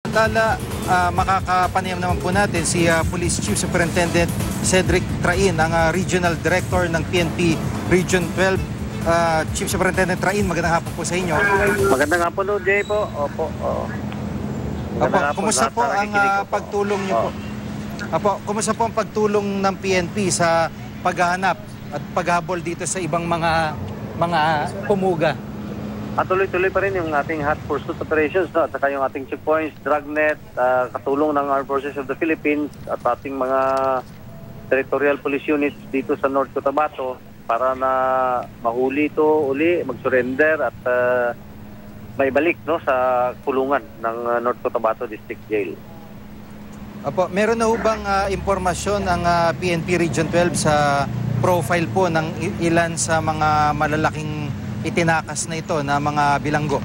Samantala, makakapanayam naman po natin si Police Chief Superintendent Cedric Train, ang Regional Director ng PNP Region 12. Chief Superintendent Train, magandang hapon po sa inyo. Magandang hapon, Jay po. Opo. Opo, kumusta po ang pagtulong niyo po? Opo, kumusta po ang pagtulong ng PNP sa paghahanap at paghabol dito sa ibang mga pumuga? At tuloy-tuloy pa rin yung ating hot pursuit operations, no? At saka yung ating checkpoints, dragnet, katulong ng Armed Forces of the Philippines at ating mga territorial police units dito sa North Cotabato para na mahuli ito uli, mag-surrender at maibalik, no, sa kulungan ng North Cotabato District Jail. Opo, meron na ho bang impormasyon ang PNP Region 12 sa profile po ng ilan sa mga malalaking itinakas na ito na mga bilanggo?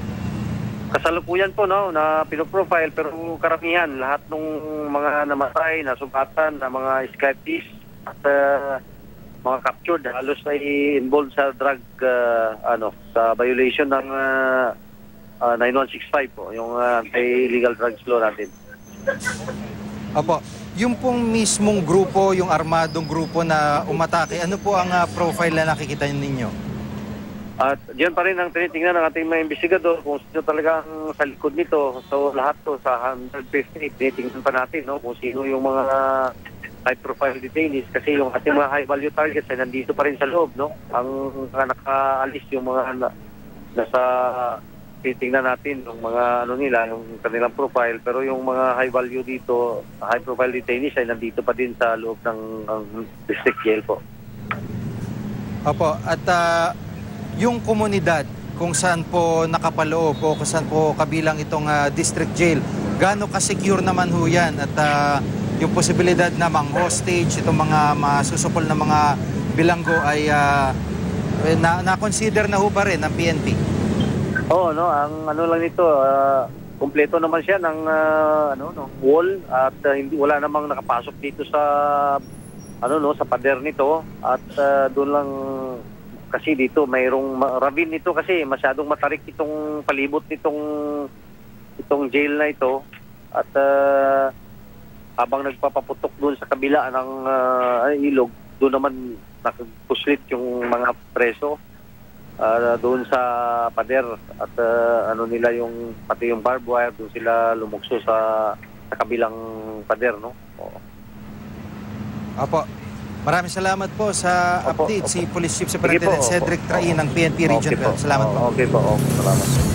Kasalukuyan po, no, na pinoprofile, pero karamihan lahat ng mga namatay, nasugatan, na mga escapees at mga captured halos ay involved sa drug sa violation ng 9165 po, yung anti-illegal drugs law natin. Opo, yung pong mismong grupo, yung armadong grupo na umatake, ano po ang profile na nakikita ninyo? At diyan pa rin ang tinitingnan ng ating mga investigador kung sino talaga ang sa likod nito. So lahat to sa 150, tinitingnan pa natin, no, kung sino yung mga high-profile detainees, kasi yung ating mga high-value targets ay nandito pa rin sa loob, no? Ang nakaalis yung mga nasa titingnan natin yung mga nila, yung kanilang profile, pero yung mga high-value dito, high-profile detainees ay nandito pa din sa loob ng district jail po. Opo, at yung komunidad kung saan po nakapaloob o kung saan po kabilang itong district jail, gaano ka-secure naman ho yan? At yung posibilidad na mang-hostage, itong mga masusupol na mga bilanggo ay na-consider na ho ba rin ng PNP? Oo, no, ang ano lang nito, kumpleto naman siya ng wall at hindi wala namang nakapasok dito sa sa pader nito at doon lang kasi dito mayroong ravine nito kasi masyadong matarik itong palibot itong jail na ito at habang nagpapaputok doon sa kabila ng ilog, doon naman nakapuslit yung mga preso doon sa pader at nila yung pati yung barbed wire, doon sila lumukso sa kabilang pader, no? Oo. Opo. Maraming salamat po sa update. Si Police Chief Superintendent Cedric Train ng PNP Region 12. Salamat po. Okay po. Salamat.